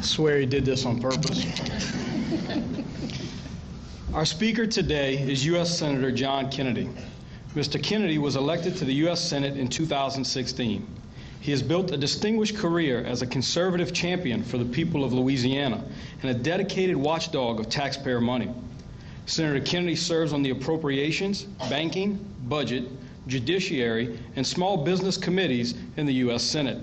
swear he did this on purpose. Our speaker today is U.S. Senator John Kennedy. Mr. Kennedy was elected to the U.S. Senate in 2016. He has built a distinguished career as a conservative champion for the people of Louisiana and a dedicated watchdog of taxpayer money. Senator Kennedy serves on the Appropriations, Banking, Budget, Judiciary, and Small Business Committees in the U.S. Senate.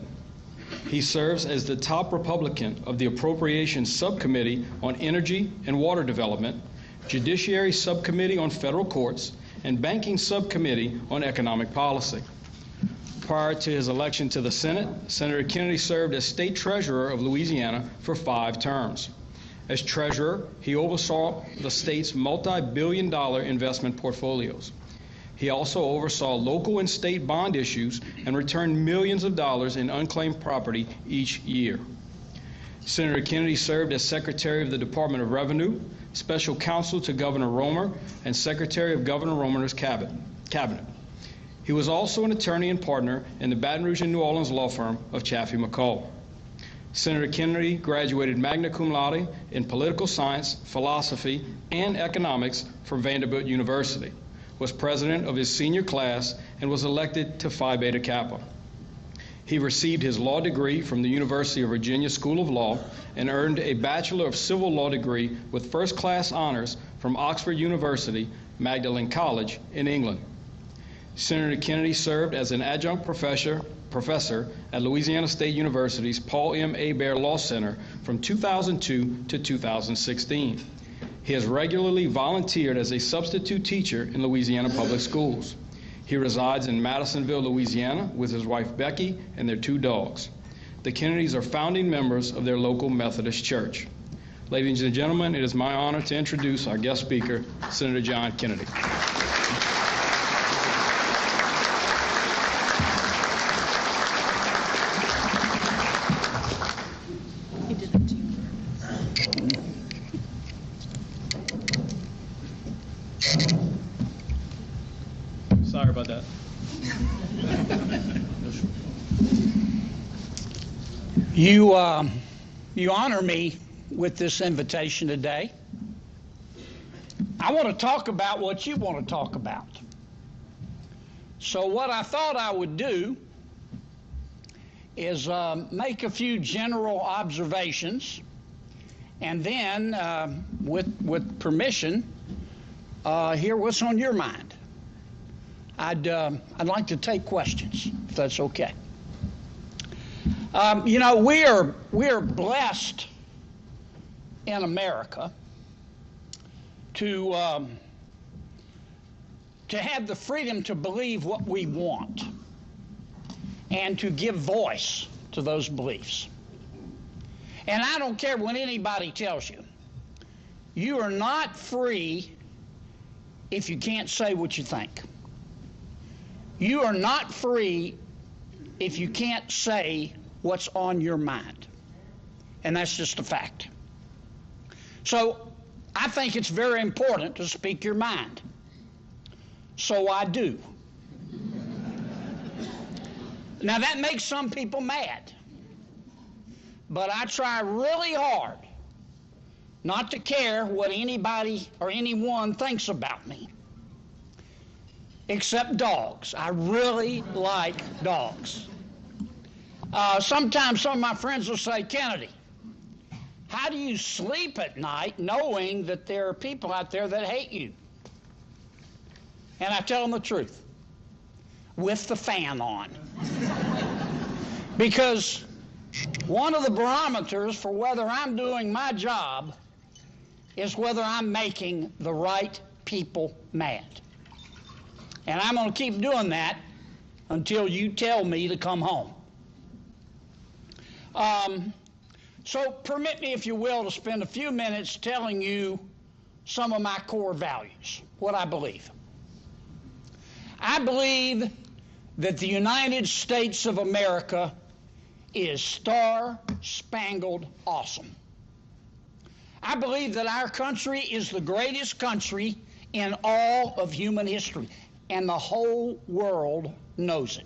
He serves as the top Republican of the Appropriations Subcommittee on Energy and Water Development, Judiciary Subcommittee on Federal Courts, and Banking Subcommittee on Economic Policy. Prior to his election to the Senate, Senator Kennedy served as State Treasurer of Louisiana for 5 terms. As Treasurer, he oversaw the state's multi-billion-dollar investment portfolios. He also oversaw local and state bond issues and returned millions of dollars in unclaimed property each year. Senator Kennedy served as Secretary of the Department of Revenue, Special Counsel to Governor Romer, and Secretary of Governor Romer's cabinet. He was also an attorney and partner in the Baton Rouge and New Orleans law firm of Chaffee McCall. Senator Kennedy graduated magna cum laude in political science, philosophy, and economics from Vanderbilt University, was president of his senior class, and was elected to Phi Beta Kappa. He received his law degree from the University of Virginia School of Law and earned a Bachelor of Civil Law degree with first-class honors from Oxford University, Magdalen College in England. Senator Kennedy served as an adjunct professor at Louisiana State University's Paul M. Hebert Law Center from 2002 to 2016. He has regularly volunteered as a substitute teacher in Louisiana public schools. He resides in Madisonville, Louisiana, with his wife Becky and their 2 dogs. The Kennedys are founding members of their local Methodist church. Ladies and gentlemen, it is my honor to introduce our guest speaker, Senator John Kennedy. Sorry about that. You honor me with this invitation today. I want to talk about what you want to talk about. So what I thought I would do is make a few general observations, and then, with permission, hear what's on your mind. I'd like to take questions, if that's okay. You know, we are blessed in America to have the freedom to believe what we want and to give voice to those beliefs. And I don't care what anybody tells you. You are not free if you can't say what you think. You are not free if you can't say what's on your mind. And that's just a fact. So I think it's very important to speak your mind. So I do. Now that makes some people mad. But I try really hard not to care what anybody or anyone thinks about me. Except dogs. I really like dogs. Sometimes some of my friends will say, Kennedy, how do you sleep at night knowing that there are people out there that hate you? And I tell them the truth, with the fan on. Because one of the barometers for whether I'm doing my job is whether I'm making the right people mad. And I'm going to keep doing that until you tell me to come home. So permit me, if you will, to spend a few minutes telling you some of my core values, what I believe. I believe that the United States of America is star-spangled awesome. I believe that our country is the greatest country in all of human history, and the whole world knows it.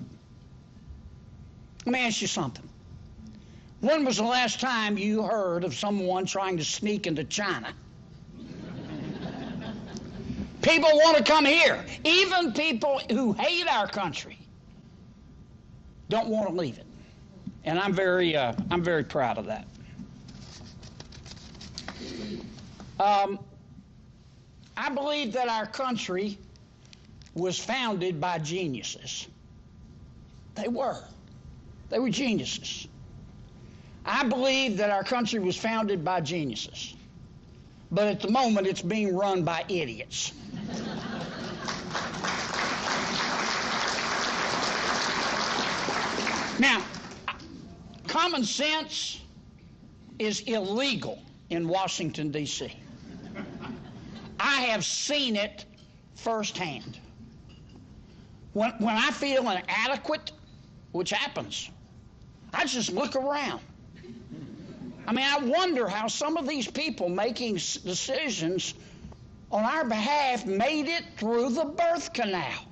Let me ask you something. When was the last time you heard of someone trying to sneak into China? People want to come here. Even people who hate our country don't want to leave it. And I'm very proud of that. I believe that our country was founded by geniuses. They were geniuses. I believe that our country was founded by geniuses. But at the moment, it's being run by idiots. Now, common sense is illegal in Washington, D.C. I have seen it firsthand. When I feel inadequate, which happens, I just look around. I mean, I wonder how some of these people making decisions on our behalf made it through the birth canal.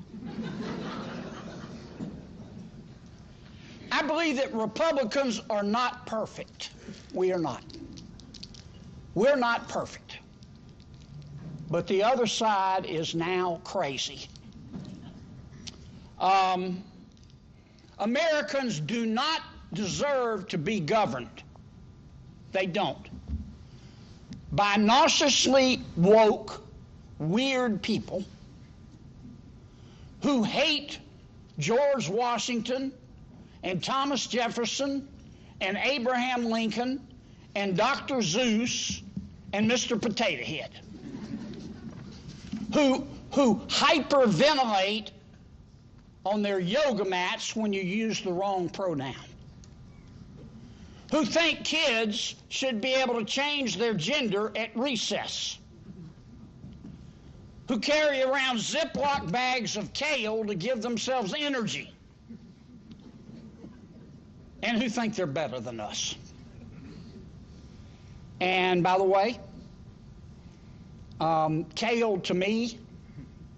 I believe that Republicans are not perfect. We are not. We're not perfect. But the other side is now crazy. Americans do not deserve to be governed. They don't. By nauseously woke, weird people who hate George Washington and Thomas Jefferson and Abraham Lincoln and Dr. Zeus and Mr. Potato Head, who hyperventilate on their yoga mats when you use the wrong pronoun, who think kids should be able to change their gender at recess, who carry around Ziploc bags of kale to give themselves energy, and who think they're better than us. And by the way, kale to me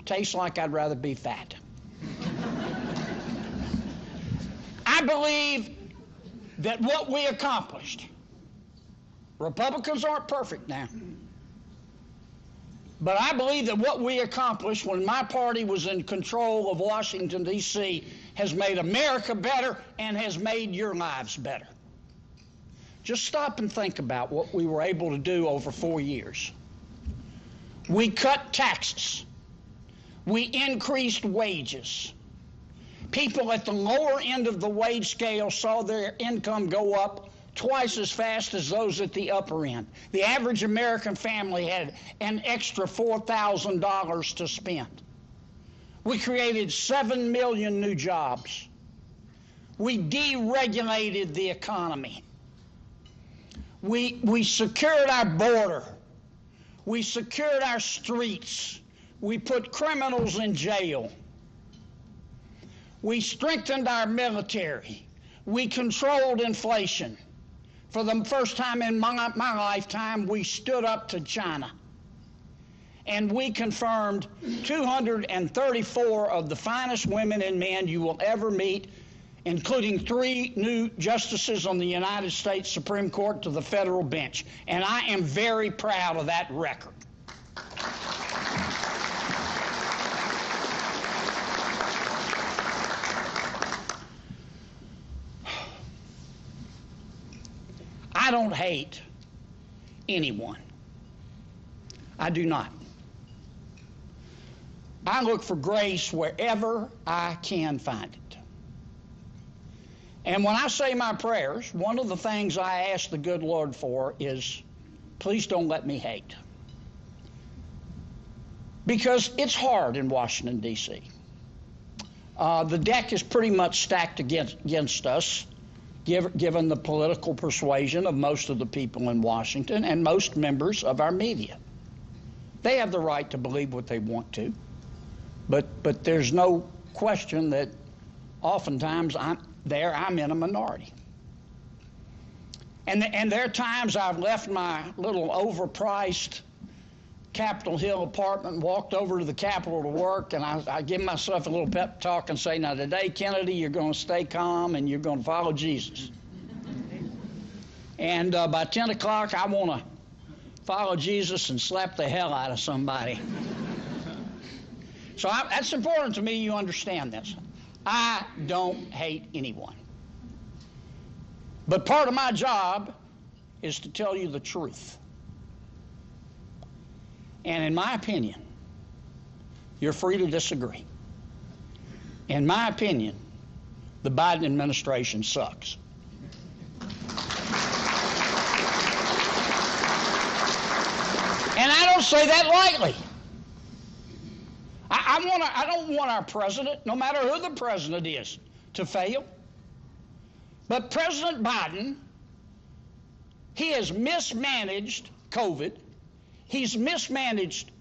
tastes like I'd rather be fat. I believe that what we accomplished, Republicans aren't perfect now, but I believe that what we accomplished when my party was in control of Washington, D.C., has made America better and has made your lives better. Just stop and think about what we were able to do over 4 years. We cut taxes. We increased wages. People at the lower end of the wage scale saw their income go up twice as fast as those at the upper end. The average American family had an extra $4,000 to spend. We created 7 million new jobs. We deregulated the economy. We secured our border. We secured our streets. We put criminals in jail. We strengthened our military. We controlled inflation. For the first time in my lifetime, we stood up to China. And we confirmed 234 of the finest women and men you will ever meet, including 3 new justices on the United States Supreme Court to the federal bench. And I am very proud of that record. I don't hate anyone. I do not. I look for grace wherever I can find it. And when I say my prayers, one of the things I ask the good Lord for is, please don't let me hate. Because it's hard in Washington, D.C. The deck is pretty much stacked against us, given the political persuasion of most of the people in Washington and most members of our media. They have the right to believe what they want to, but there's no question that oftentimes I'm in a minority. And there are times I've left my little overpriced Capitol Hill apartment and walked over to the Capitol to work, and I give myself a little pep talk and say, now today, Kennedy, you're going to stay calm and you're going to follow Jesus. And by 10 o'clock, I want to follow Jesus and slap the hell out of somebody. So that's important to me you understand this. I don't hate anyone. But part of my job is to tell you the truth. And in my opinion, you're free to disagree. In my opinion, the Biden administration sucks. And I don't say that lightly. I don't want our president, no matter who the president is, to fail. But President Biden, he has mismanaged COVID. He's mismanaged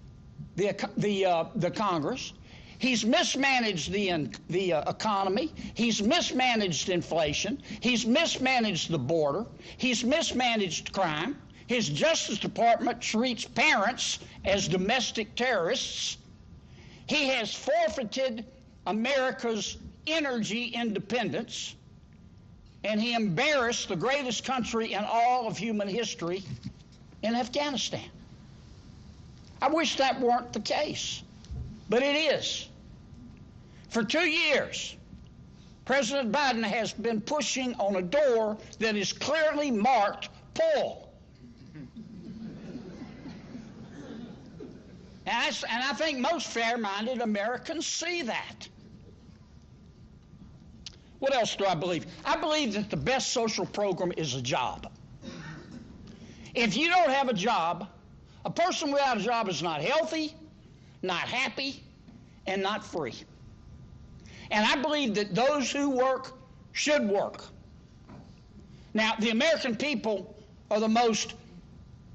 the Congress. He's mismanaged the economy. He's mismanaged inflation. He's mismanaged the border. He's mismanaged crime. His Justice Department treats parents as domestic terrorists. He has forfeited America's energy independence, and he embarrassed the greatest country in all of human history in Afghanistan. I wish that weren't the case, but it is. For 2 years, President Biden has been pushing on a door that is clearly marked pull. And I think most fair-minded Americans see that. What else do I believe? I believe that the best social program is a job. If you don't have a job, a person without a job is not healthy, not happy, and not free. And I believe that those who work should work. Now, the American people are the most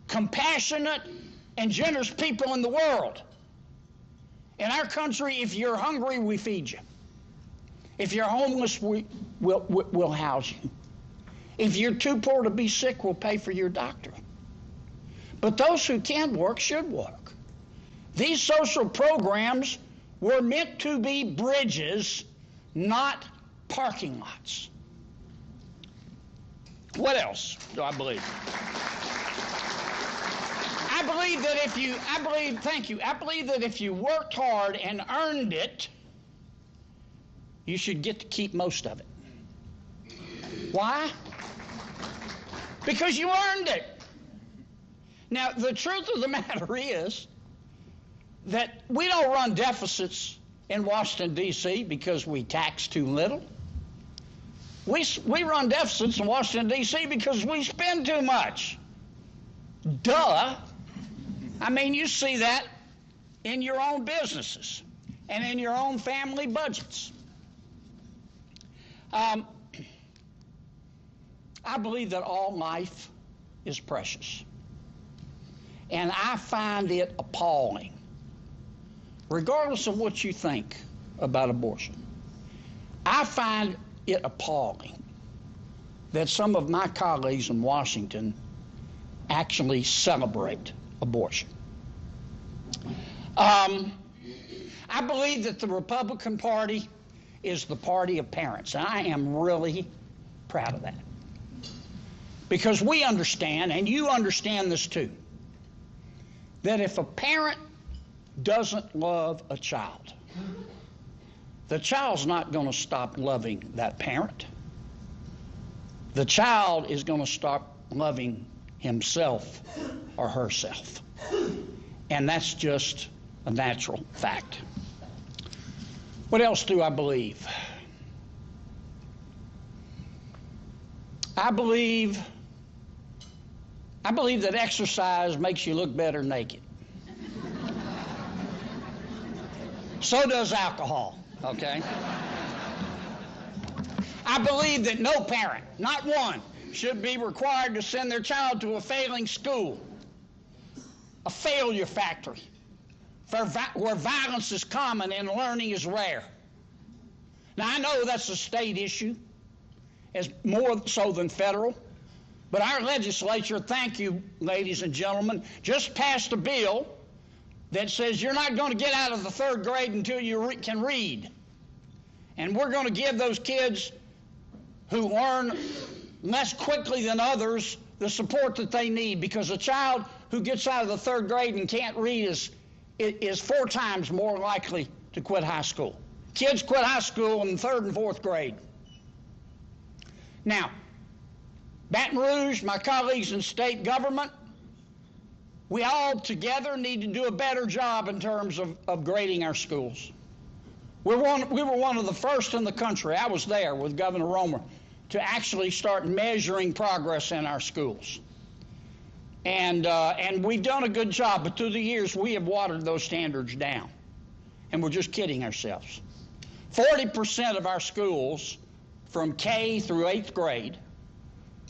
compassionate and generous people in the world. In our country, if you're hungry, we feed you. If you're homeless, we'll house you. If you're too poor to be sick, we'll pay for your doctor. But those who can work should work. These social programs were meant to be bridges, not parking lots. What else do I believe? I believe that if you worked hard and earned it, you should get to keep most of it. Why? Because you earned it. Now, the truth of the matter is that we don't run deficits in Washington, D.C. because we tax too little. We run deficits in Washington, D.C. because we spend too much. Duh. I mean, you see that in your own businesses and in your own family budgets. I believe that all life is precious. And I find it appalling, regardless of what you think about abortion. I find it appalling that some of my colleagues in Washington actually celebrate abortion. I believe that the Republican Party is the party of parents, and I am really proud of that. Because we understand, and you understand this too, that if a parent doesn't love a child, the child's not going to stop loving that parent. The child is going to stop loving himself or herself. And that's just a natural fact. What else do I believe? I believe that exercise makes you look better naked. So does alcohol, okay? I believe that no parent, not one, should be required to send their child to a failing school, a failure factory, where violence is common and learning is rare. Now, I know that's a state issue, as more so than federal, but our legislature, thank you, ladies and gentlemen, just passed a bill that says you're not going to get out of the third grade until you can read. And we're going to give those kids who learn less quickly than others the support that they need, because a child who gets out of the 3rd grade and can't read is 4 times more likely to quit high school. Kids quit high school in 3rd and 4th grade. Now, Baton Rouge, my colleagues in state government, we all together need to do a better job in terms of grading our schools. We were one of the first in the country, I was there with Governor Romer, to actually start measuring progress in our schools. And we've done a good job, but through the years we have watered those standards down. And we're just kidding ourselves. 40% of our schools from K through 8th grade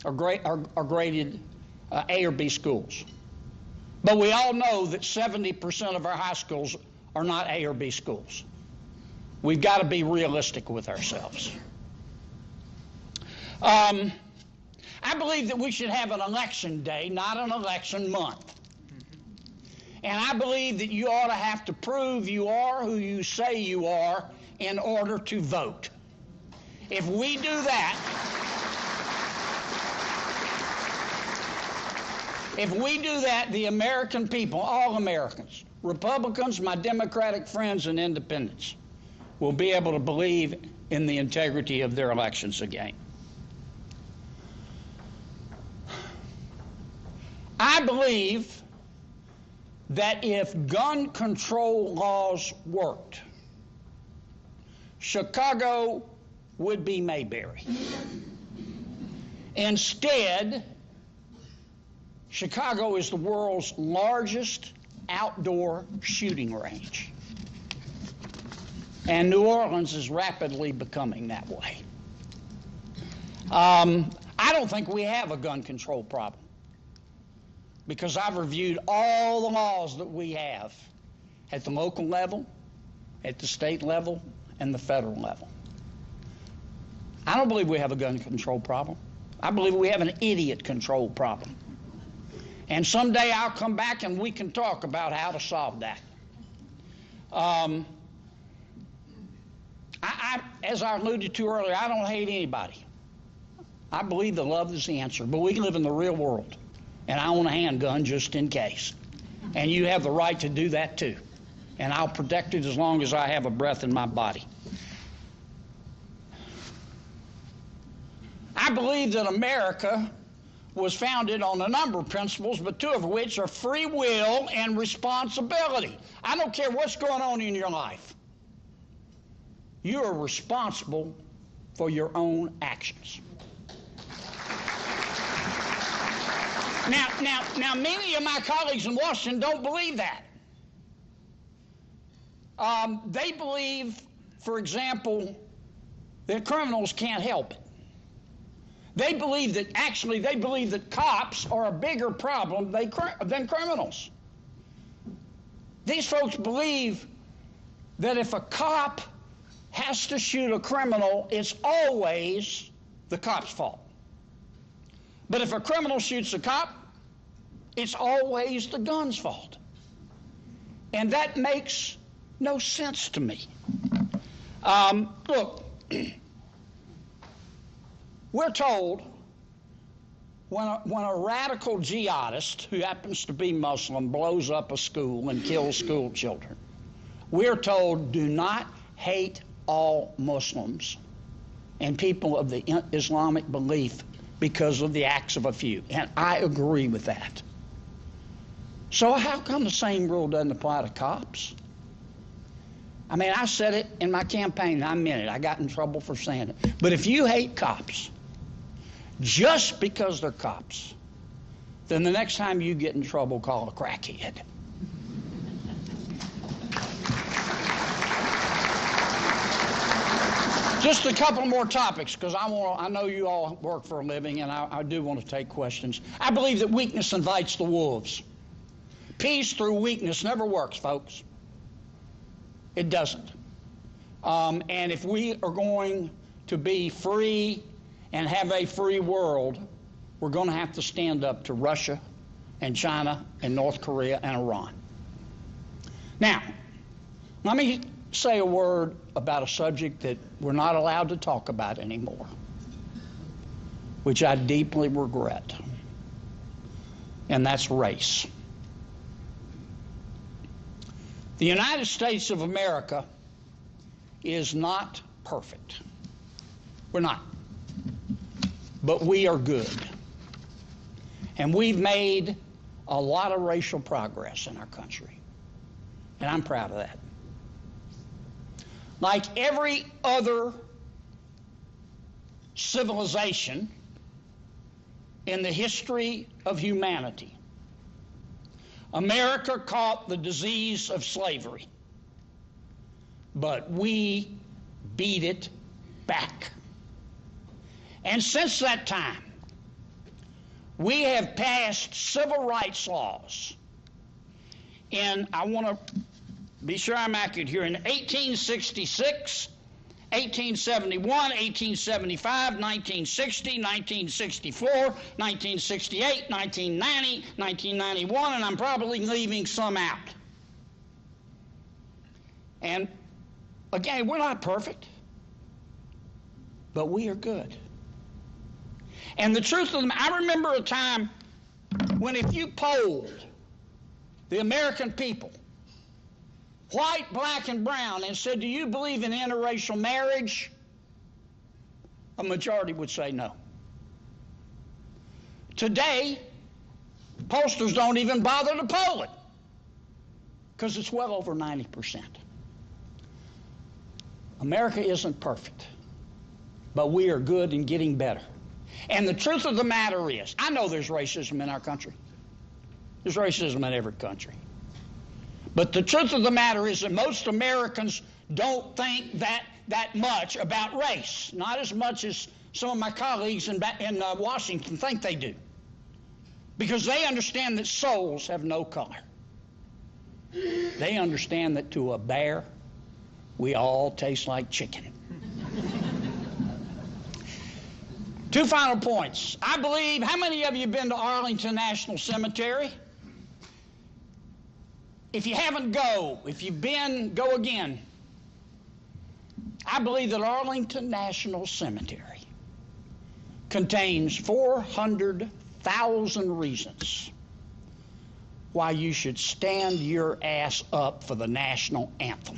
are graded A or B schools. But we all know that 70% of our high schools are not A or B schools. We've got to be realistic with ourselves. I believe that we should have an election day, not an election month. And I believe that you ought to have to prove you are who you say you are in order to vote. If we do that, the American people, all Americans, Republicans, my Democratic friends, and independents, will be able to believe in the integrity of their elections again. I believe that if gun control laws worked, Chicago would be Mayberry. Instead, Chicago is the world's largest outdoor shooting range. And New Orleans is rapidly becoming that way. I don't think we have a gun control problem, because I've reviewed all the laws that we have at the local level, at the state level, and the federal level. I don't believe we have a gun control problem. I believe we have an idiot control problem. And someday I'll come back and we can talk about how to solve that. As I alluded to earlier, I don't hate anybody. I believe that love is the answer, but we live in the real world, and I own a handgun just in case. And you have the right to do that too. And I'll protect it as long as I have a breath in my body. I believe that America was founded on a number of principles, but 2 of which are free will and responsibility. I don't care what's going on in your life. You are responsible for your own actions. Now, many of my colleagues in Washington don't believe that. They believe, for example, that criminals can't help it. They believe that cops are a bigger problem than criminals. These folks believe that if a cop has to shoot a criminal, it's always the cop's fault. But if a criminal shoots a cop, it's always the gun's fault. And that makes no sense to me. Look, we're told when a radical jihadist who happens to be Muslim blows up a school and kills school children, we're told, do not hate all Muslims and people of the Islamic belief because of the acts of a few. And I agree with that. So how come the same rule doesn't apply to cops? I mean, I said it in my campaign, and I meant it. I got in trouble for saying it. But if you hate cops just because they're cops, then the next time you get in trouble, call a crackhead. Just a couple more topics, because I know you all work for a living, and I do want to take questions. I believe that weakness invites the wolves. Peace through weakness never works, folks. It doesn't. And if we are going to be free and have a free world, we're going to have to stand up to Russia and China and North Korea and Iran. Now, let me say a word about a subject that we're not allowed to talk about anymore, which I deeply regret. and that's race. The United States of America is not perfect. We're not. But we are good. And we've made a lot of racial progress in our country. And I'm proud of that. Like every other civilization in the history of humanity, America caught the disease of slavery, but we beat it back. And since that time, we have passed civil rights laws in, I want to be sure I'm accurate here, in 1866, 1871, 1875, 1960, 1964, 1968, 1990, 1991, and I'm probably leaving some out. And again, we're not perfect, but we are good. And the truth of the matter, I remember a time when if you polled the American people, white, black, and brown, and said, do you believe in interracial marriage? A majority would say no. Today, pollsters don't even bother to poll it because it's well over 90%. America isn't perfect, but we are good and getting better. And the truth of the matter is, I know there's racism in our country. There's racism in every country. But the truth of the matter is that most Americans don't think that much about race, not as much as some of my colleagues in Washington think they do, because they understand that souls have no color. They understand that to a bear, we all taste like chicken. Two final points. I believe, how many of you have been to Arlington National Cemetery? If you haven't, go. If you've been, go again. I believe that Arlington National Cemetery contains 400,000 reasons why you should stand your ass up for the national anthem.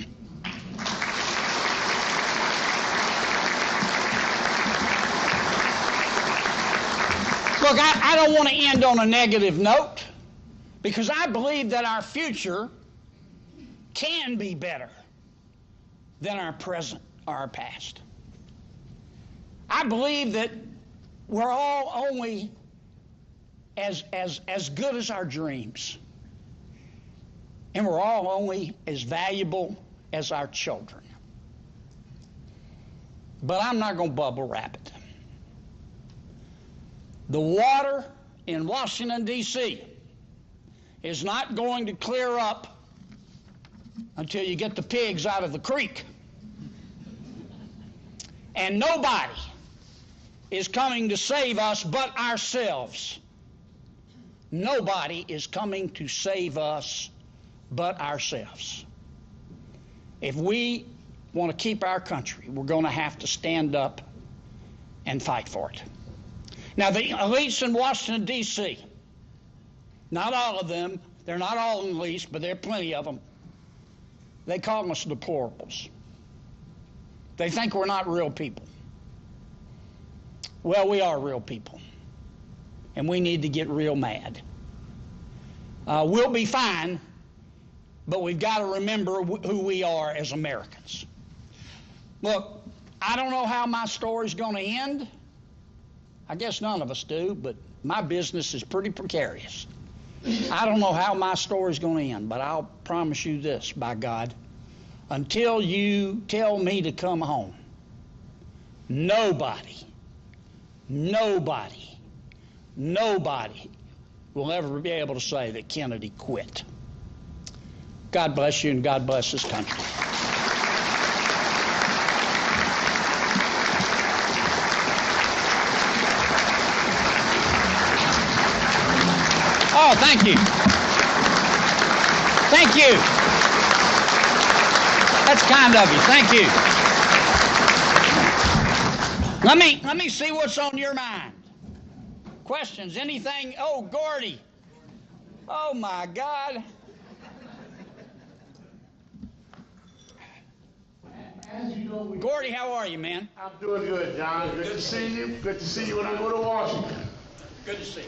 Look, I don't want to end on a negative note, because I believe that our future can be better than our present or our past. I believe that we're all only as good as our dreams, and we're all only as valuable as our children. But I'm not going to bubble wrap it. The water in Washington, D.C. is not going to clear up until you get the pigs out of the creek. And nobody is coming to save us but ourselves. Nobody is coming to save us but ourselves. If we want to keep our country, we're going to have to stand up and fight for it. Now, the elites in Washington, D.C., not all of them, they're not all elites, but there are plenty of them, they call us deplorables. They think we're not real people. Well, we are real people, and we need to get real mad. We'll be fine, but we've got to remember who we are as Americans. Look, I don't know how my story's going to end. I guess none of us do, but my business is pretty precarious. I don't know how my story's going to end, but I'll promise you this, by God, until you tell me to come home, nobody will ever be able to say that Kennedy quit. God bless you, and God bless this country. Oh, thank you. Thank you. That's kind of you. Thank you. Let me see what's on your mind. Questions? Anything? Oh, Gordy. Oh, my God. As you know, Gordy, how are you, man? I'm doing good, John. Good to see you. Good to see you when I go to Washington. Good to see you.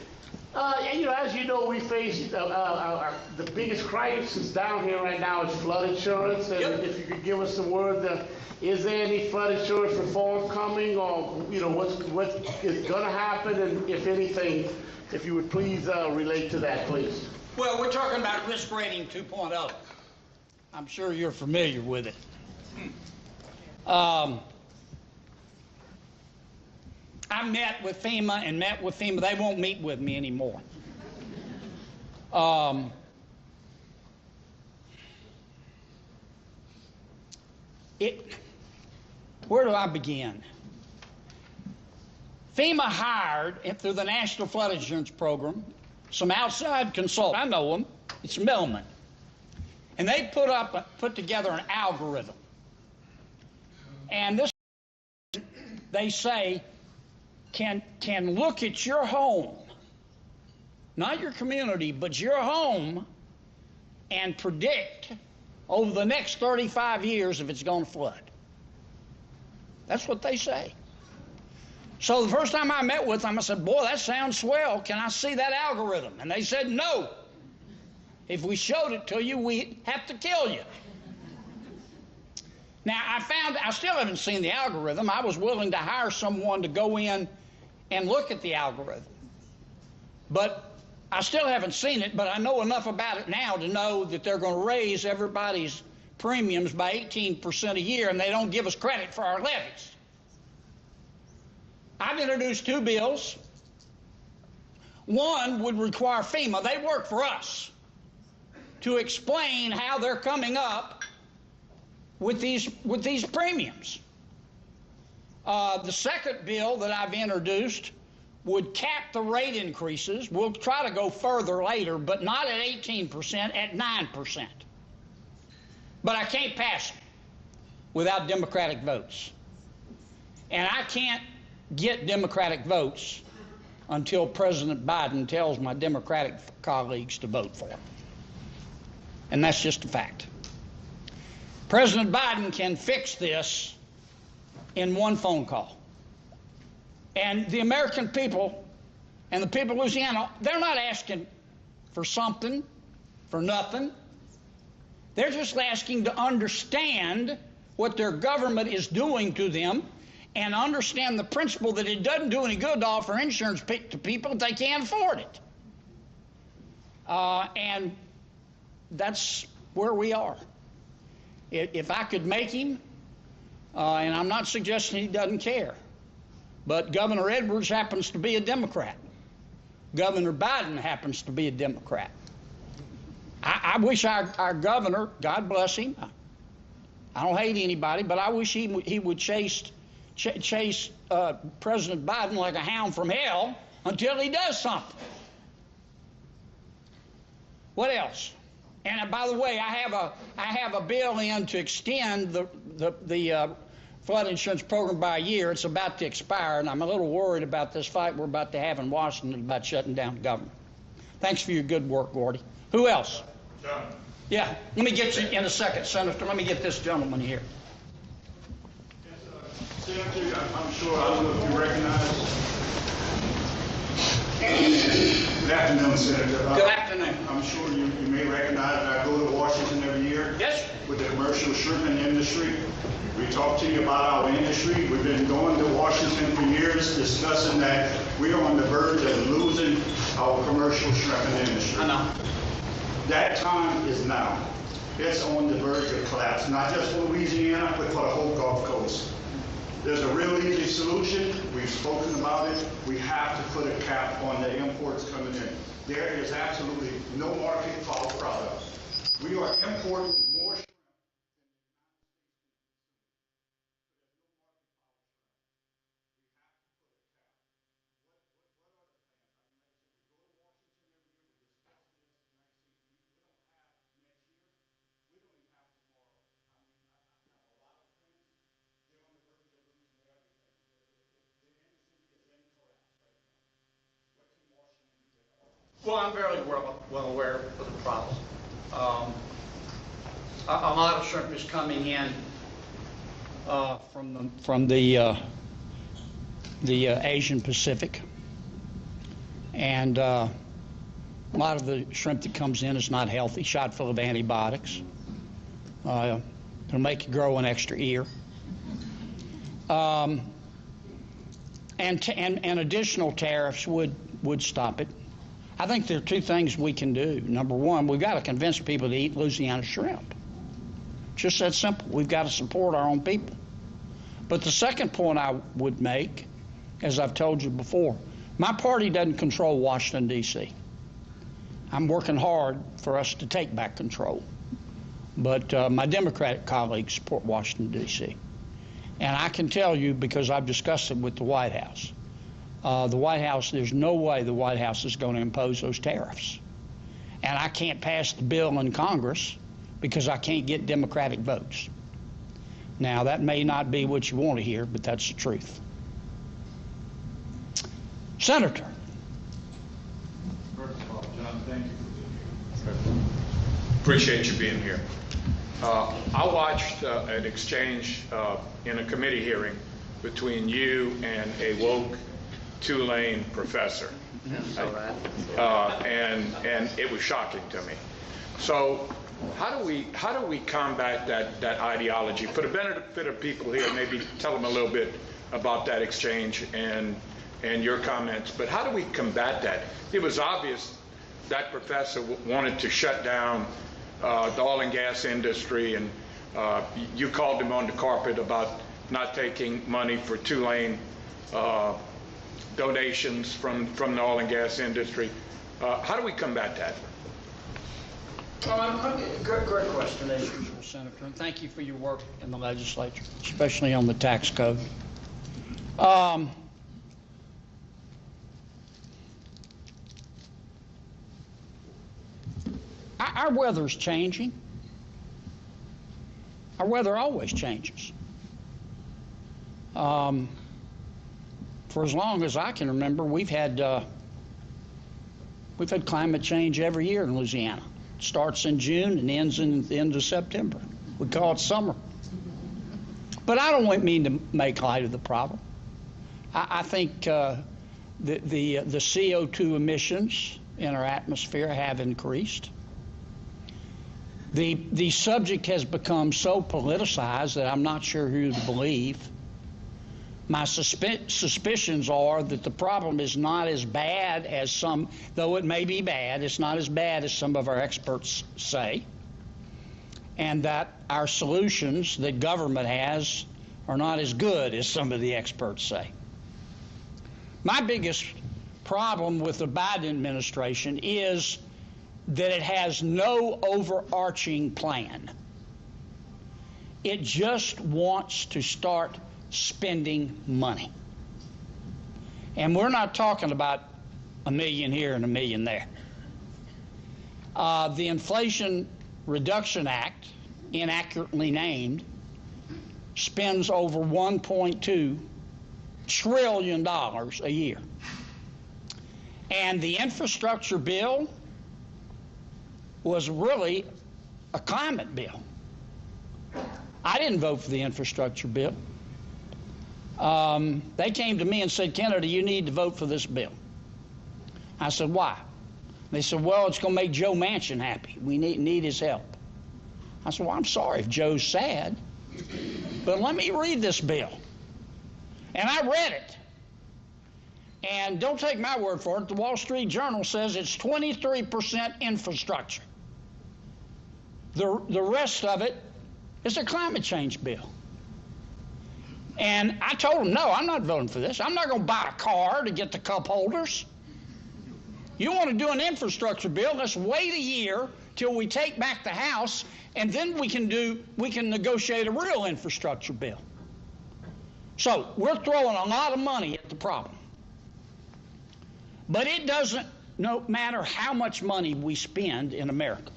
As you know, we face the biggest crisis down here right now is flood insurance. And Yep. if you could give us some word, is there any flood insurance reform coming, or what is going to happen, and if anything, if you would please relate to that, please. Well, we're talking about risk rating 2.0. I'm sure you're familiar with it. I met with FEMA. They won't meet with me anymore. Where do I begin? FEMA hired, through the National Flood Insurance Program, some outside consultants. I know them. It's Millman. And they put together an algorithm. And this, they say, can look at your home, not your community, but your home, and predict over the next 35 years if it's going to flood. That's what they say. So the first time I met with them, I said, boy, that sounds swell. Can I see that algorithm? And they said, no. If we showed it to you, we'd have to kill you. Now, I still haven't seen the algorithm. I was willing to hire someone to go in and look at the algorithm. But I still haven't seen it, but I know enough about it now to know that they're going to raise everybody's premiums by 18% a year, and they don't give us credit for our levies. I've introduced two bills. One would require FEMA, they work for us, to explain how they're coming up with these premiums. The second bill that I've introduced would cap the rate increases. We'll try to go further later, but not at 18%, at 9%. But I can't pass them without Democratic votes. And I can't get Democratic votes until President Biden tells my Democratic colleagues to vote for him. And that's just a fact. President Biden can fix this in one phone call. And the American people and the people of Louisiana, they're not asking for something, for nothing. They're just asking to understand what their government is doing to them and understand the principle that it doesn't do any good to offer insurance to people if they can't afford it. And that's where we are. If I could make him, and I'm not suggesting he doesn't care, but Governor Edwards happens to be a Democrat. Governor Biden happens to be a Democrat. I wish our governor, God bless him, I don't hate anybody, but I wish he would chase President Biden like a hound from hell until he does something. What else? And by the way, I have a bill in to extend the flood insurance program by a year. It's about to expire, and I'm a little worried about this fight we're about to have in Washington about shutting down the government. Thanks for your good work, Gordy. Who else? John. Yeah, let me get you in a second, Senator. Let me get this gentleman here. Yes, Senator, I'm sure, I don't know if you recognize. Good afternoon, Senator. Good afternoon. I'm sure you may recognize that I go to Washington every year. Yes. With the commercial shrimping industry. We talk to you about our industry. We've been going to Washington for years discussing that we are on the verge of losing our commercial shrimping industry. I know. That time is now. It's on the verge of collapse, not just for Louisiana, but for the whole Gulf Coast. There's a real easy solution. We've spoken about it. We have to put a cap on the imports coming in. There is absolutely no market for our product. We are importing more shrimp. Well, I'm very well aware of the problem. A lot of shrimp is coming in from the Asian Pacific, and a lot of the shrimp that comes in is not healthy, shot full of antibiotics. It'll make you grow an extra ear. And additional tariffs would stop it. I think there are two things we can do. Number one, we've got to convince people to eat Louisiana shrimp. Just that simple. We've got to support our own people. But the second point I would make, as I've told you before, my party doesn't control Washington, D.C. I'm working hard for us to take back control. But my Democratic colleagues support Washington, D.C. And I can tell you, because I've discussed it with the White House, there's no way the White House is going to impose those tariffs. And I can't pass the bill in Congress because I can't get Democratic votes. Now, that may not be what you want to hear, but that's the truth. Senator. First of all, John, thank you for being here. Appreciate you being here. I watched an exchange in a committee hearing between you and a woke Tulane professor. And it was shocking to me. So how do we combat that ideology? For the benefit of people here, maybe tell them a little bit about that exchange and your comments. But how do we combat that? It was obvious that professor wanted to shut down the oil and gas industry, and you called him on the carpet about not taking money for Tulane donations from the oil and gas industry. How do we combat that? Well, great question, as usual, Senator, and thank you for your work in the legislature, especially on the tax code. Our weather's changing. Our weather always changes. For as long as I can remember, we've had climate change every year in Louisiana. It starts in June and ends in the end of September. We call it summer. But I don't mean to make light of the problem. I think the CO2 emissions in our atmosphere have increased. The subject has become so politicized that I'm not sure who to believe. My suspicions are that the problem is not as bad as some, though it may be bad, it's not as bad as some of our experts say, and that our solutions that government has are not as good as some of the experts say. My biggest problem with the Biden administration is that it has no overarching plan. It just wants to start spending money. And we're not talking about $1 million here and $1 million there. The Inflation Reduction Act, inaccurately named, spends over $1.2 trillion a year. And the infrastructure bill was really a climate bill. I didn't vote for the infrastructure bill. They came to me and said, Kennedy, you need to vote for this bill. I said, why? They said, well, it's going to make Joe Manchin happy. We need his help. I said, well, I'm sorry if Joe's sad, but let me read this bill. And I read it. And don't take my word for it. The Wall Street Journal says it's 23% infrastructure. The rest of it is a climate change bill. And I told him, no, I'm not voting for this. I'm not going to buy a car to get the cup holders. You want to do an infrastructure bill, let's wait a year till we take back the House, and then we can negotiate a real infrastructure bill. So we're throwing a lot of money at the problem. But it doesn't matter how much money we spend in America.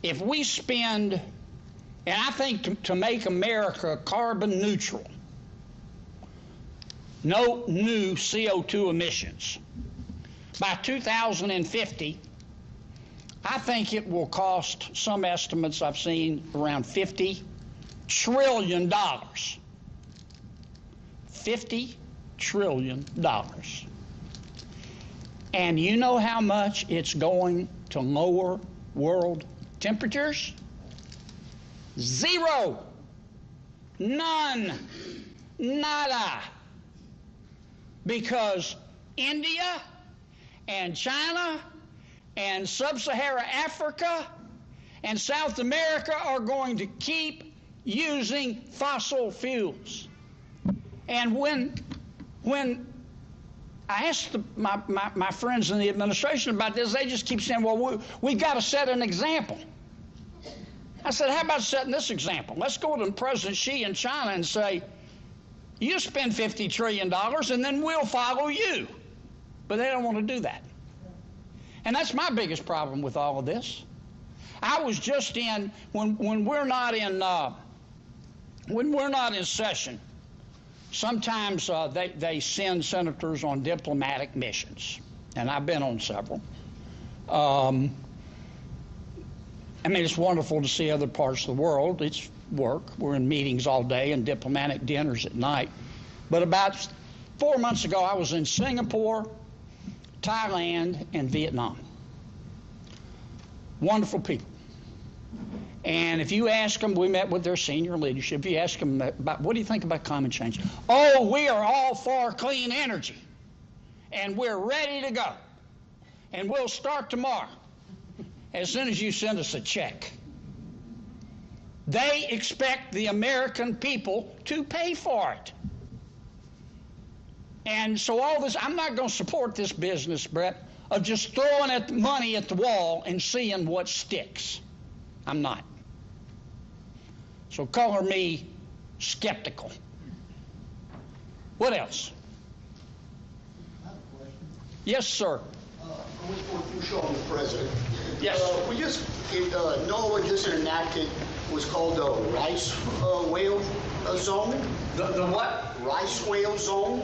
If we spend, and I think to make America carbon neutral, no new CO2 emissions, by 2050, I think it will cost, some estimates I've seen, around $50 trillion. $50 trillion. And you know how much it's going to lower world temperatures? Zero. None. Nada. Because India and China and Sub-Saharan Africa and South America are going to keep using fossil fuels. And when I asked my friends in the administration about this, they just keep saying, well, we've got to set an example. I said, how about setting this example? Let's go to President Xi in China and say, you spend $50 trillion and then we'll follow you. But they don't want to do that. And that's my biggest problem with all of this. I was just in, when we're not in session, sometimes they send senators on diplomatic missions, and I've been on several. I mean, it's wonderful to see other parts of the world. It's work. We're in meetings all day and diplomatic dinners at night. But about 4 months ago, I was in Singapore, Thailand, and Vietnam. Wonderful people. And if you ask them, we met with their senior leadership, if you ask them about, what do you think about climate change? Oh, we are all for clean energy. And we're ready to go. And we'll start tomorrow, as soon as you send us a check. They expect the American people to pay for it. And so all this, I'm not going to support this business, Brett, of just throwing money at the wall and seeing what sticks. I'm not. So color me skeptical. What else? I have a question. Yes, sir. You show me, President. Yes. We just, NOAA just enacted what's called the rice whale zone. The what? Rice whale zone.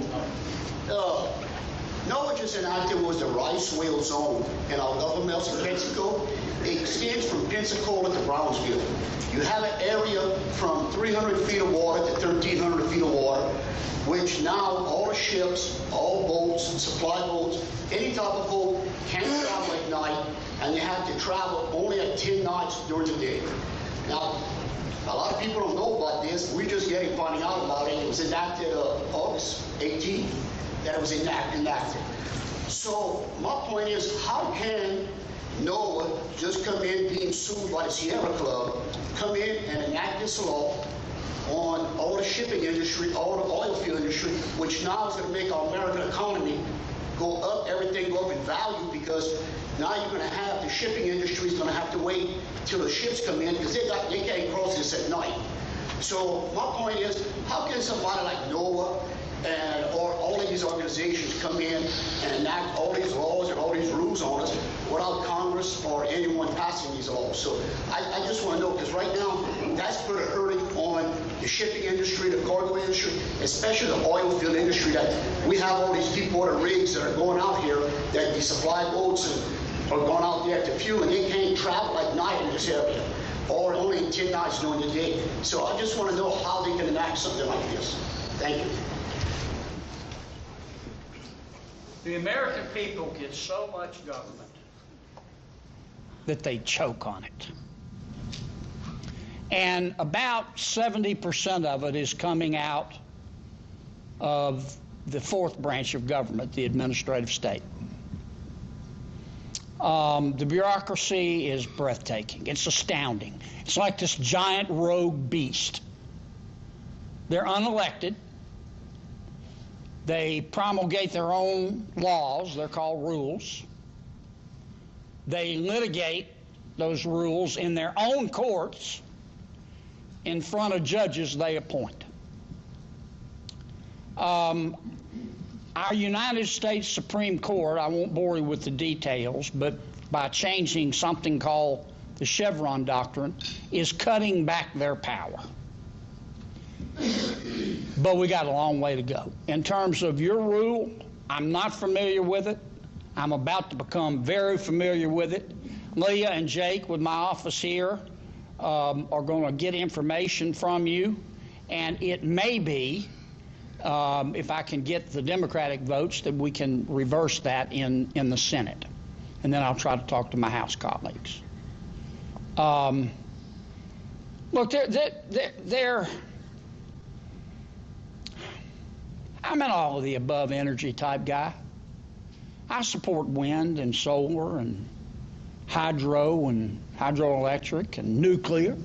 NOAA just enacted was the rice whale zone in our Gulf of Mexico. It extends from Pensacola to Brownsville. You have an area from 300 feet of water to 1,300 feet of water, which now all the ships, all boats, supply boats, any type of boat can't travel at night, and you have to travel only at 10 knots during the day. Now, a lot of people don't know about this. We're just finding out about it. It was enacted August 18th that it was enacted. So my point is, how can NOAA just come in being sued by the Sierra Club, come in and enact this law on all the shipping industry, all the oil field industry, which now is going to make our American economy go up, everything go up in value, because now you're going to have the shipping industry is going to have to wait till the ships come in, because they can't cross this at night. So my point is, how can somebody like NOAA or all of these organizations come in and enact all these laws and all these rules on us without Congress or anyone passing these laws? So I just want to know, because right now that's put a hurting on the shipping industry, the cargo industry, especially the oil field industry, that we have all these deep water rigs that are going out here, that the supply boats are going out there to fuel, and they can't travel at night in this area, or only 10 nights during the day. So I just want to know how they can enact something like this. Thank you. The American people get so much government that they choke on it. And about 70% of it is coming out of the fourth branch of government, the administrative state. The bureaucracy is breathtaking. It's astounding. It's like this giant rogue beast. They're unelected. They promulgate their own laws. They're called rules. They litigate those rules in their own courts in front of judges they appoint. Our United States Supreme Court, I won't bore you with the details, but by changing something called the Chevron Doctrine, is cutting back their power. But we got a long way to go. In terms of your rule, I'm not familiar with it. I'm about to become very familiar with it. Leah and Jake with my office here are going to get information from you, and it may be, if I can get the Democratic votes, that we can reverse that in the Senate. And then I'll try to talk to my House colleagues. Look, I'm an all of the above energy type guy. I support wind and solar and hydro and hydroelectric and nuclear,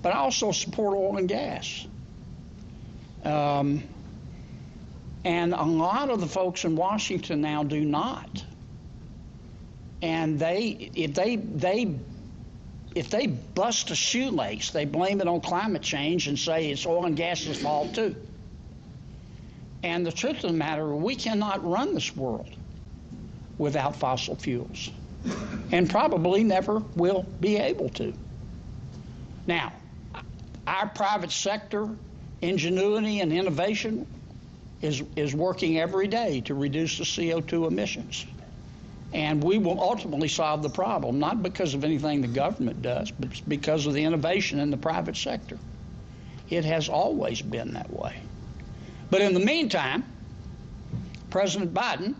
but I also support oil and gas. And a lot of the folks in Washington now do not. And if they bust a shoelace, they blame it on climate change and say it's oil and gas's fault too. And the truth of the matter, we cannot run this world without fossil fuels, and probably never will be able to. Now, our private sector ingenuity and innovation is working every day to reduce the CO2 emissions. And we will ultimately solve the problem, not because of anything the government does, but because of the innovation in the private sector. It has always been that way. But in the meantime, President Biden,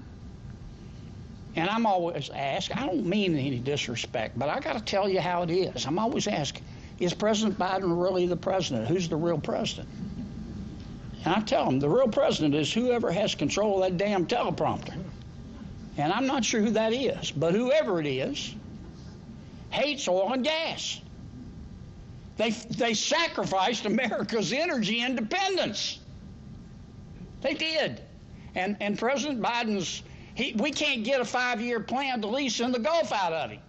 and I'm always asked, I don't mean any disrespect, but I got to tell you how it is. I'm always asked, is President Biden really the president? Who's the real president? And I tell them, the real president is whoever has control of that damn teleprompter. And I'm not sure who that is, but whoever it is hates oil and gas. They sacrificed America's energy independence. They did. And President Biden's, we can't get a 5-year plan to lease in the Gulf out of him.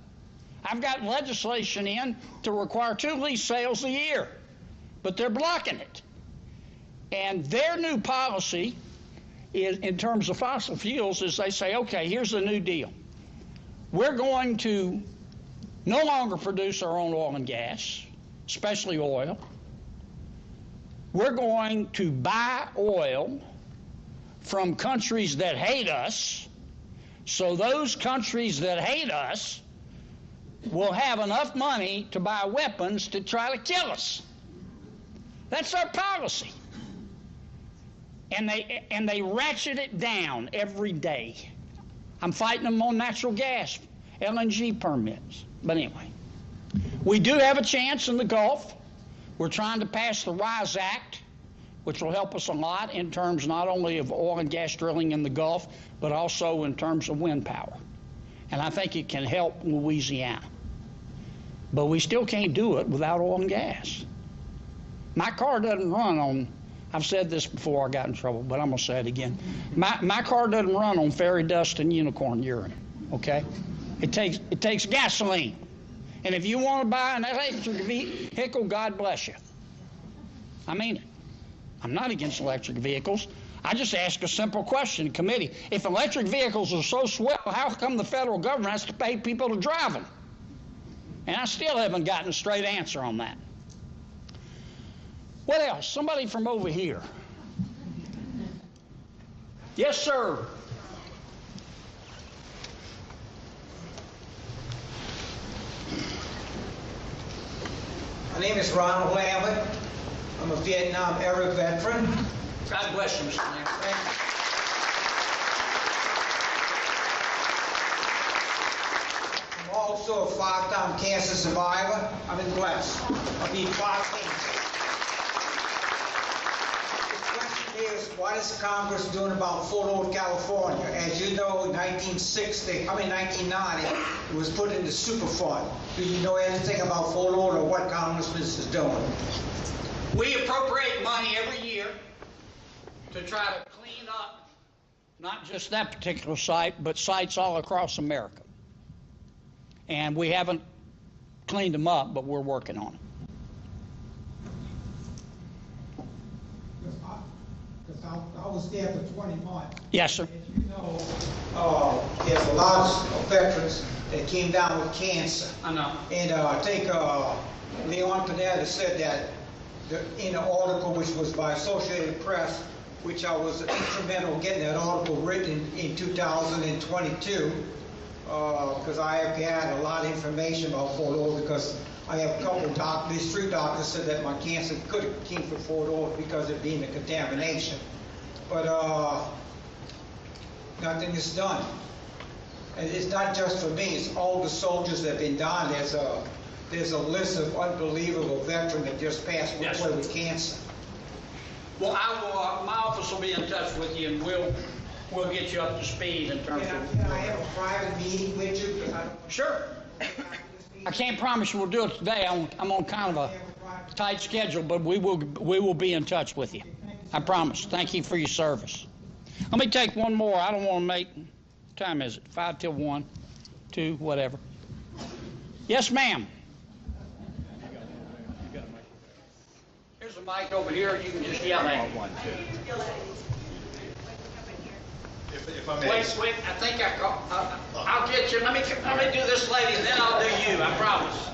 I've got legislation in to require 2 lease sales a year, but they're blocking it. And their new policy is, in terms of fossil fuels, is they say, okay, here's the new deal. We're going to no longer produce our own oil and gas, especially oil. We're going to buy oil from countries that hate us, so those countries that hate us will have enough money to buy weapons to try to kill us. That's our policy. And they ratchet it down every day. I'm fighting them on natural gas, LNG permits. But anyway, we do have a chance in the Gulf. We're trying to pass the WISE Act, which will help us a lot in terms not only of oil and gas drilling in the Gulf, but also in terms of wind power. And I think it can help Louisiana. But we still can't do it without oil and gas. My car doesn't run on, I've said this before, I got in trouble, but I'm going to say it again. My car doesn't run on fairy dust and unicorn urine, okay? It takes gasoline. And if you want to buy an electric vehicle, God bless you. I mean it. I'm not against electric vehicles. I just ask a simple question in committee. If electric vehicles are so swell, how come the federal government has to pay people to drive them? And I still haven't gotten a straight answer on that. What else? Somebody from over here. Yes, sir. My name is Ronald Lambert. I'm a Vietnam-era veteran. God bless you, Mr. Lambert. I'm also a 5-time cancer survivor. I've been blessed. I've been 5 cancers. The question is, what is Congress doing about Fort Ord, California? As you know, in 1990, it was put into Superfund. Do you know anything about Fort Ord or what Congress is doing? We appropriate money every year to try to clean up not just that particular site, but sites all across America. And we haven't cleaned them up, but we're working on it. Because I was there for 20 months. Yes, sir. As you know, There's a lot of veterans that came down with cancer. I know. And I think Leon Panetta said that in the article, which was by Associated Press, which I was instrumental in getting that article written in 2022, because I have had a lot of information about Fort Ord, because I have a couple of doctors, these 3 doctors said that my cancer could have came from Fort Ord because of being a contamination. But nothing is done. And it's not just for me, it's all the soldiers that have been done. There's a list of unbelievable veterans that just passed away with cancer. Well, my office will be in touch with you, and we'll get you up to speed in terms of. Can I have a private meeting with you? Sure. I can't promise you we'll do it today. I'm on kind of a tight schedule, but we will be in touch with you. I promise. Thank you for your service. Let me take one more. I don't want to make. What time is it? 5 till 1, 2, whatever. Yes, ma'am. There's a mic over here. You can just yell at me. If I may. Wait, I think I caught. I'll get you. Let me do this lady, and then I'll do you. I promise.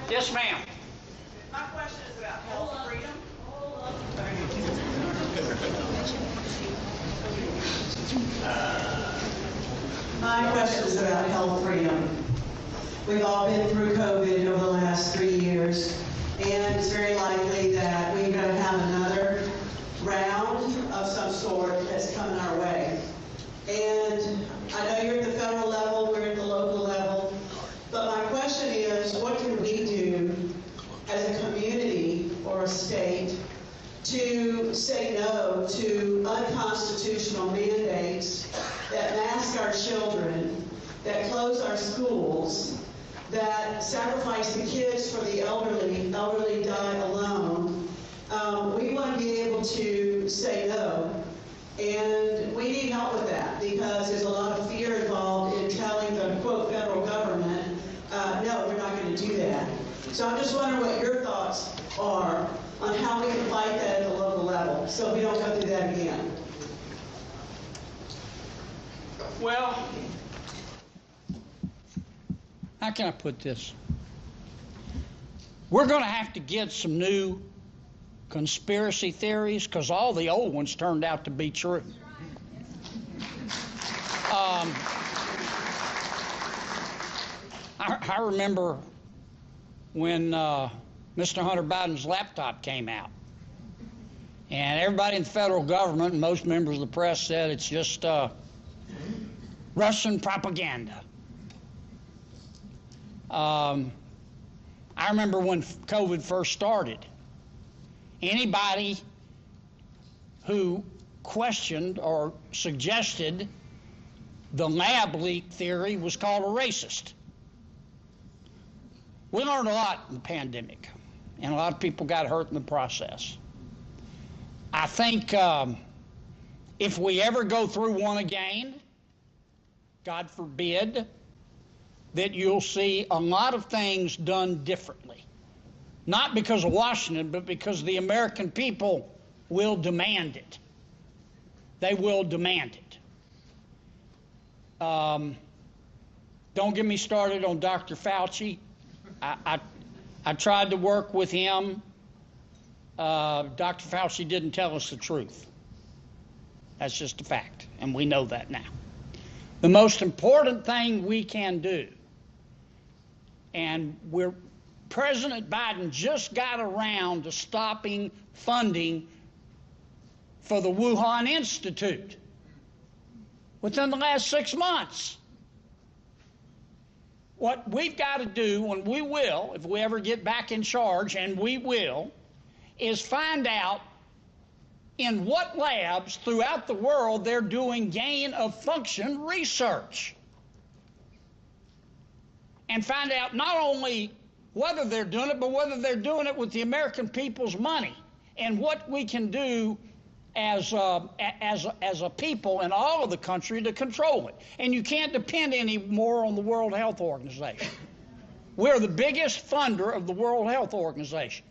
Yes, ma'am. My question is about health freedom. My question is about health freedom. We've all been through COVID over the last 3 years, and it's very likely that we're going to have another round of some sort that's coming our way. And I know you're at the federal level, we're at the local level, but my question is, what can we do as a community or a state to say no to unconstitutional mandates that mask our children, that close our schools, that sacrifice the kids for the elderly die alone. We want to be able to say no, and we need help with that because there's a lot of fear involved in telling the, quote, federal government, no, we're not going to do that. So I'm just wondering what your thoughts are on how we can fight that at the local level so we don't go through that again. Well, how can I put this? We're going to have to get some new conspiracy theories because all the old ones turned out to be true. I remember when Mr. Hunter Biden's laptop came out. And everybody in the federal government and most members of the press said it's just Russian propaganda. I remember when COVID first started, anybody who questioned or suggested the lab leak theory was called a racist. We learned a lot in the pandemic, and a lot of people got hurt in the process. I think if we ever go through one again, God forbid, that you'll see a lot of things done differently. Not because of Washington, but because the American people will demand it. They will demand it. Don't get me started on Dr. Fauci. I tried to work with him. Dr. Fauci didn't tell us the truth. That's just a fact, and we know that now. The most important thing we can do, and President Biden just got around to stopping funding for the Wuhan Institute within the last 6 months. What we've got to do, and we will, if we ever get back in charge, and we will, is find out in what labs throughout the world they're doing gain-of-function research. And find out not only whether they're doing it, but whether they're doing it with the American people's money, and what we can do as a people in all of the country to control it. And you can't depend anymore on the World Health Organization. We're the biggest funder of the World Health Organization.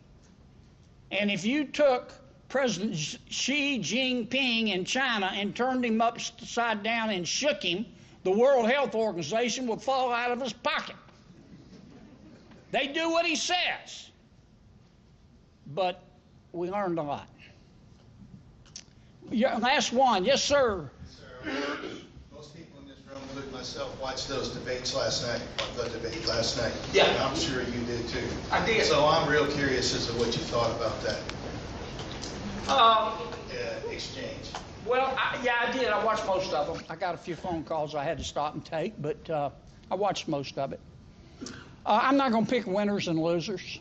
And if you took President Xi Jinping in China and turned him upside down and shook him, the World Health Organization would fall out of his pocket. They do what he says. But we learned a lot. last one. Yes, sir. Most people in this room, including myself, watched those debates last night, the debate last night. Yeah. And I'm sure you did too. I did. So I'm real curious as to what you thought about that exchange. Well, I did. I watched most of them. I got a few phone calls I had to stop and take, but I watched most of it. I'm not going to pick winners and losers.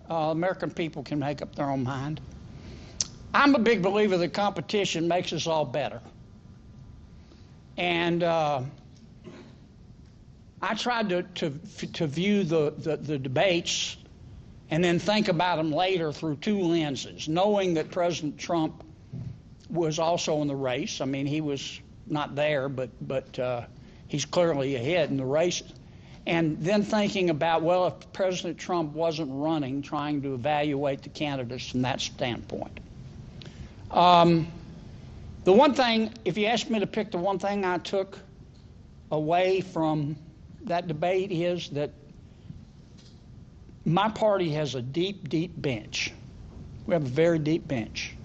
American people can make up their own mind. I'm a big believer that competition makes us all better. And I tried to view the debates and then think about them later through two lenses, knowing that President Trump was also in the race. I mean, he was not there, but he's clearly ahead in the race. And then thinking about, well, if President Trump wasn't running, trying to evaluate the candidates from that standpoint. The one thing, if you ask me to pick the one thing I took away from that debate is that my party has a deep, deep bench. We have a very deep bench.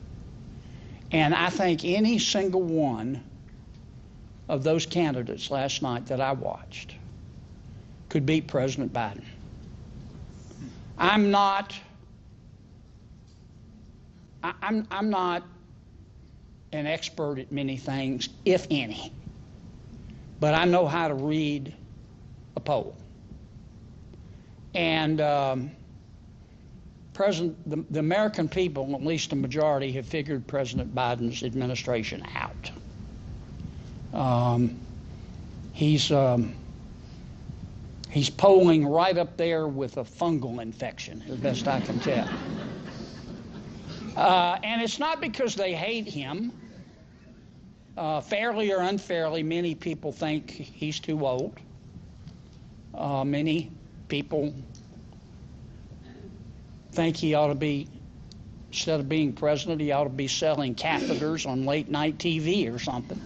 And I think any single one of those candidates last night that I watched could beat President Biden. I'm not an expert at many things, if any, but I know how to read a poll. And the American people, at least a majority, have figured President Biden's administration out. He's polling right up there with a fungal infection, as best I can tell. And it's not because they hate him. Fairly or unfairly, many people think he's too old. Many people think he ought to be, instead of being president, he ought to be selling catheters on late night TV or something.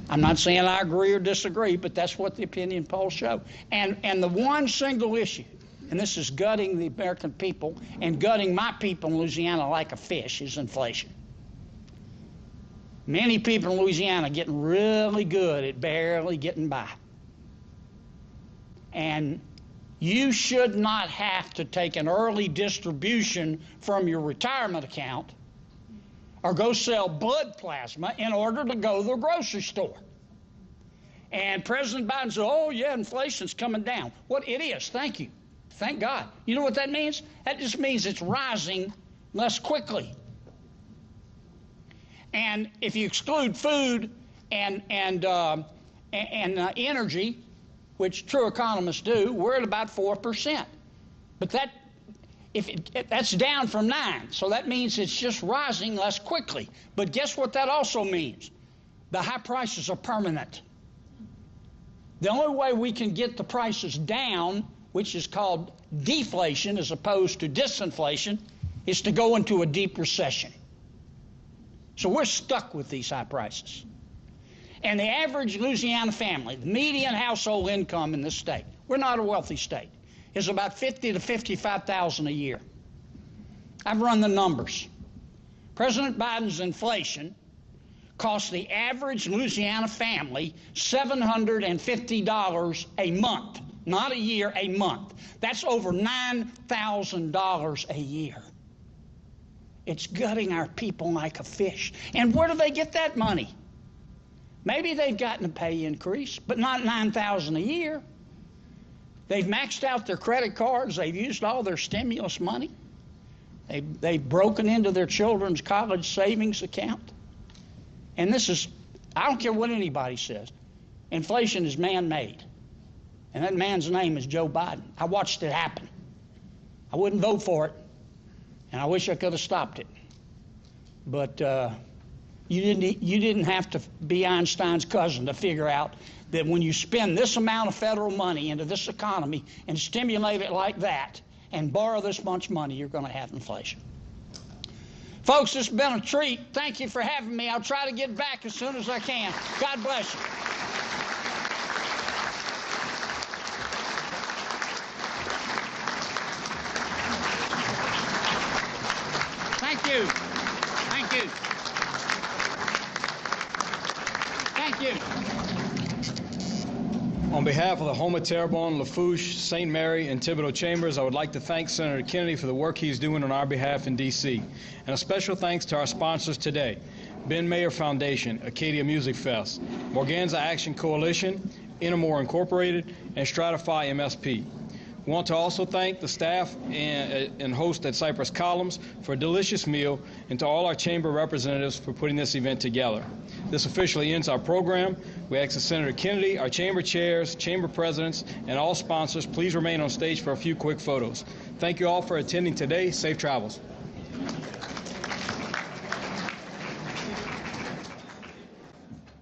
I'm not saying I agree or disagree, but that's what the opinion polls show. And the one single issue, and this is gutting the American people and gutting my people in Louisiana like a fish, is inflation. Many people in Louisiana are getting really good at barely getting by. And you should not have to take an early distribution from your retirement account or go sell blood plasma in order to go to the grocery store. And President Biden said, oh, yeah, inflation's coming down. What it is, thank you. Thank God. You know what that means? That just means it's rising less quickly. And if you exclude food and energy, which true economists do, we're at about 4%. But that's down from 9, so that means it's just rising less quickly. But guess what that also means? The high prices are permanent. The only way we can get the prices down, which is called deflation as opposed to disinflation, is to go into a deep recession. So we're stuck with these high prices. And the average Louisiana family, the median household income in this state, we're not a wealthy state, is about $50,000 to $55,000 a year. I've run the numbers. President Biden's inflation cost the average Louisiana family $750 a month, not a year, a month. That's over $9,000 a year. It's gutting our people like a fish. And where do they get that money? Maybe they've gotten a pay increase, but not $9,000 a year. They've maxed out their credit cards. They've used all their stimulus money. They've broken into their children's college savings account. And this is, I don't care what anybody says, inflation is man-made. And that man's name is Joe Biden. I watched it happen. I wouldn't vote for it, and I wish I could have stopped it. But you didn't have to be Einstein's cousin to figure out that when you spend this amount of federal money into this economy and stimulate it like that and borrow this much money, you're going to have inflation. Folks, it's been a treat. Thank you for having me. I'll try to get back as soon as I can. God bless you. Thank you. Thank you. Thank you. On behalf of the Houma, Terrebonne, Lafourche, St. Mary, and Thibodaux chambers, I would like to thank Senator Kennedy for the work he's doing on our behalf in D.C. And a special thanks to our sponsors today: Ben Mayer Foundation, Acadia Music Fest, Morganza Action Coalition, Inamore Incorporated, and Stratify MSP. We want to also thank the staff and host at Cypress Columns for a delicious meal, and to all our chamber representatives for putting this event together. This officially ends our program. We ask that Senator Kennedy, our chamber chairs, chamber presidents, and all sponsors please remain on stage for a few quick photos. Thank you all for attending today. Safe travels.